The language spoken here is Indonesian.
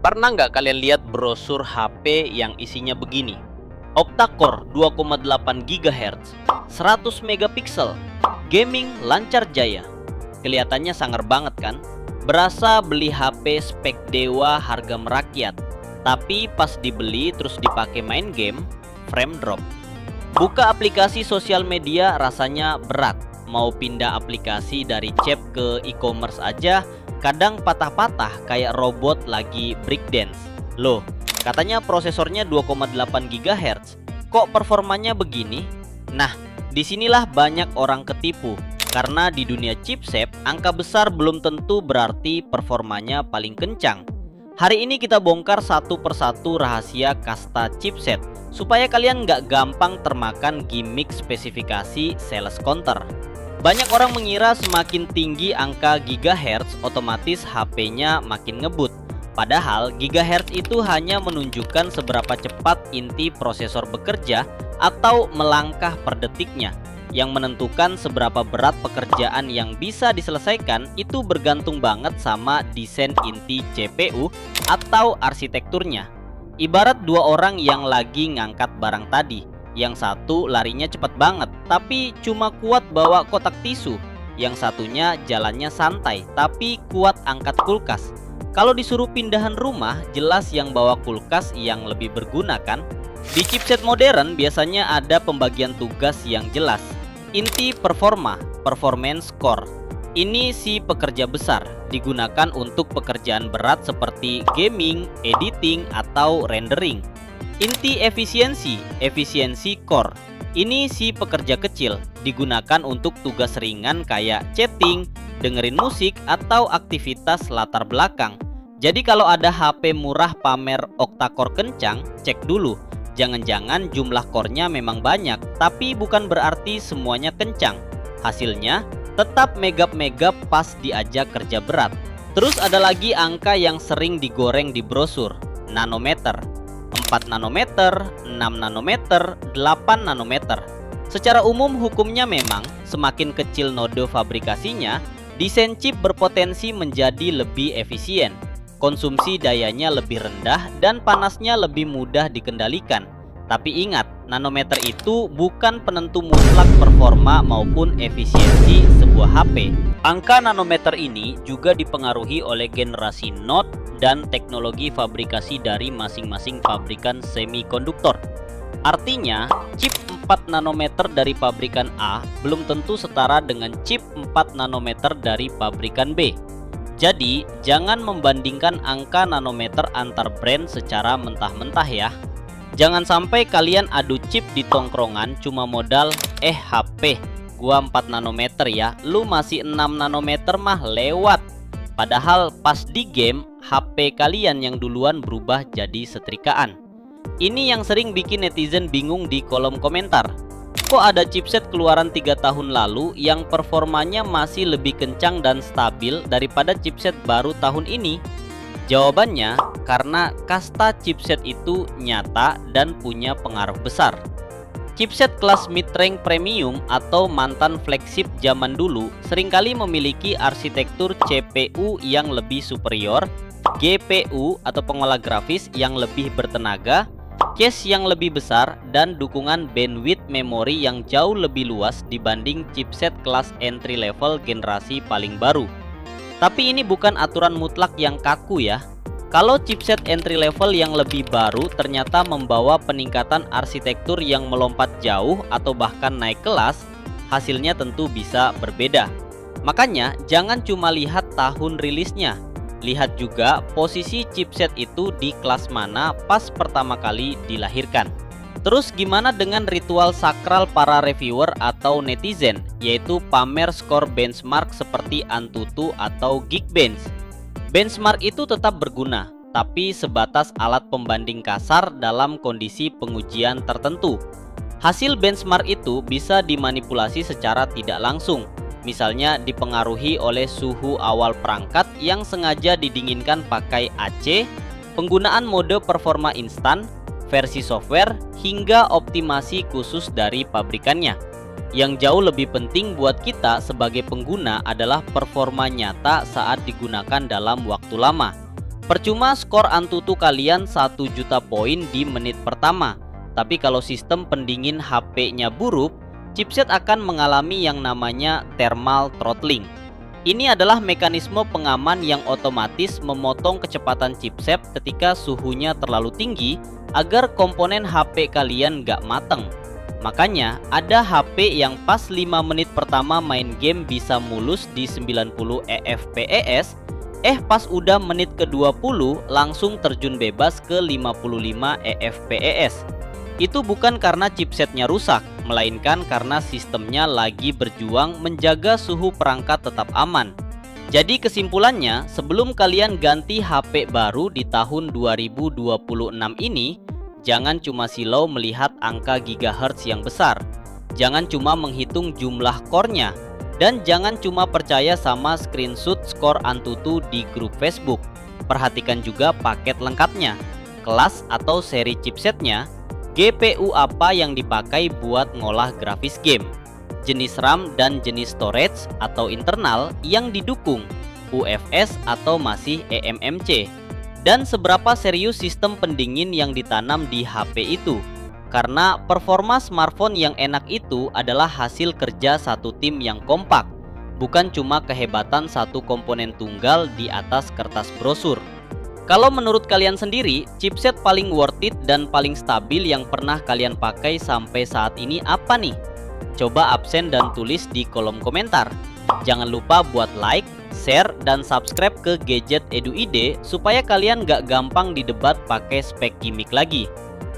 Pernah nggak kalian lihat brosur HP yang isinya begini? Octa-core 2,8 GHz, 100 megapiksel, gaming lancar jaya. Kelihatannya sangar banget kan? Berasa beli HP spek dewa harga merakyat. Tapi pas dibeli terus dipakai main game, frame drop. Buka aplikasi sosial media rasanya berat. Mau pindah aplikasi dari chat ke e-commerce aja kadang patah-patah kayak robot lagi breakdance. Loh, katanya prosesornya 2,8 GHz. Kok performanya begini? Nah, disinilah banyak orang ketipu. Karena di dunia chipset, angka besar belum tentu berarti performanya paling kencang. Hari ini kita bongkar satu persatu rahasia kasta chipset supaya kalian nggak gampang termakan gimmick spesifikasi sales counter. Banyak orang mengira semakin tinggi angka gigahertz otomatis HP-nya makin ngebut. Padahal gigahertz itu hanya menunjukkan seberapa cepat inti prosesor bekerja atau melangkah per detiknya. Yang menentukan seberapa berat pekerjaan yang bisa diselesaikan itu bergantung banget sama desain inti CPU atau arsitekturnya. Ibarat dua orang yang lagi ngangkat barang tadi. Yang satu larinya cepat banget, tapi cuma kuat bawa kotak tisu. Yang satunya jalannya santai, tapi kuat angkat kulkas. Kalau disuruh pindahan rumah, jelas yang bawa kulkas yang lebih berguna kan? Di chipset modern biasanya ada pembagian tugas yang jelas. Inti performa, performance core. Ini si pekerja besar, digunakan untuk pekerjaan berat seperti gaming, editing, atau rendering. Inti efisiensi, efisiensi core. Ini si pekerja kecil, digunakan untuk tugas ringan kayak chatting, dengerin musik, atau aktivitas latar belakang. Jadi kalau ada HP murah pamer octa-core kencang, cek dulu. Jangan-jangan jumlah core-nya memang banyak, tapi bukan berarti semuanya kencang. Hasilnya tetap megap-megap pas diajak kerja berat. Terus ada lagi angka yang sering digoreng di brosur, nanometer. 4 nanometer, 6 nanometer, 8 nanometer. Secara umum hukumnya memang semakin kecil node fabrikasinya, desain chip berpotensi menjadi lebih efisien. Konsumsi dayanya lebih rendah dan panasnya lebih mudah dikendalikan. Tapi ingat, nanometer itu bukan penentu mutlak performa maupun efisiensi sebuah HP. Angka nanometer ini juga dipengaruhi oleh generasi node dan teknologi fabrikasi dari masing-masing pabrikan semikonduktor. Artinya, chip 4 nanometer dari pabrikan A belum tentu setara dengan chip 4 nanometer dari pabrikan B. Jadi, jangan membandingkan angka nanometer antar brand secara mentah-mentah ya. Jangan sampai kalian adu chip di tongkrongan cuma modal HP, gua 4 nanometer ya, lu masih 6 nanometer mah lewat. Padahal pas di game, HP kalian yang duluan berubah jadi setrikaan. Ini yang sering bikin netizen bingung di kolom komentar. Kok ada chipset keluaran 3 tahun lalu yang performanya masih lebih kencang dan stabil daripada chipset baru tahun ini? Jawabannya, karena kasta chipset itu nyata dan punya pengaruh besar. Chipset kelas mid-range premium atau mantan flagship zaman dulu seringkali memiliki arsitektur CPU yang lebih superior, GPU atau pengolah grafis yang lebih bertenaga, cache yang lebih besar, dan dukungan bandwidth memori yang jauh lebih luas dibanding chipset kelas entry level generasi paling baru. Tapi ini bukan aturan mutlak yang kaku ya. Kalau chipset entry level yang lebih baru ternyata membawa peningkatan arsitektur yang melompat jauh atau bahkan naik kelas, hasilnya tentu bisa berbeda. Makanya jangan cuma lihat tahun rilisnya, lihat juga posisi chipset itu di kelas mana pas pertama kali dilahirkan. Terus gimana dengan ritual sakral para reviewer atau netizen, yaitu pamer skor benchmark seperti Antutu atau Geekbench? Benchmark itu tetap berguna, tapi sebatas alat pembanding kasar dalam kondisi pengujian tertentu. Hasil benchmark itu bisa dimanipulasi secara tidak langsung, misalnya dipengaruhi oleh suhu awal perangkat yang sengaja didinginkan pakai AC, penggunaan mode performa instan, versi software, hingga optimasi khusus dari pabrikannya. Yang jauh lebih penting buat kita sebagai pengguna adalah performa nyata saat digunakan dalam waktu lama. Percuma skor Antutu kalian 1 juta poin di menit pertama, tapi kalau sistem pendingin HP-nya buruk, chipset akan mengalami yang namanya thermal throttling. Ini adalah mekanisme pengaman yang otomatis memotong kecepatan chipset ketika suhunya terlalu tinggi agar komponen HP kalian gak mateng. Makanya ada HP yang pas 5 menit pertama main game bisa mulus di 90 fps, pas udah menit ke-20 langsung terjun bebas ke 55 fps. Itu bukan karena chipsetnya rusak, melainkan karena sistemnya lagi berjuang menjaga suhu perangkat tetap aman. Jadi kesimpulannya, sebelum kalian ganti HP baru di tahun 2026 ini, jangan cuma silau melihat angka gigahertz yang besar. Jangan cuma menghitung jumlah core-nya. Dan jangan cuma percaya sama screenshot skor Antutu di grup Facebook. Perhatikan juga paket lengkapnya, kelas atau seri chipsetnya, GPU apa yang dipakai buat ngolah grafis game, jenis RAM dan jenis storage atau internal yang didukung, UFS atau masih eMMC, dan seberapa serius sistem pendingin yang ditanam di HP itu. Karena performa smartphone yang enak itu adalah hasil kerja satu tim yang kompak, bukan cuma kehebatan satu komponen tunggal di atas kertas brosur. Kalau menurut kalian sendiri, chipset paling worth it dan paling stabil yang pernah kalian pakai sampai saat ini apa nih? Coba absen dan tulis di kolom komentar. Jangan lupa buat like, share, dan subscribe ke Gadget Edu ID supaya kalian gak gampang didebat pakai spek gimmick lagi.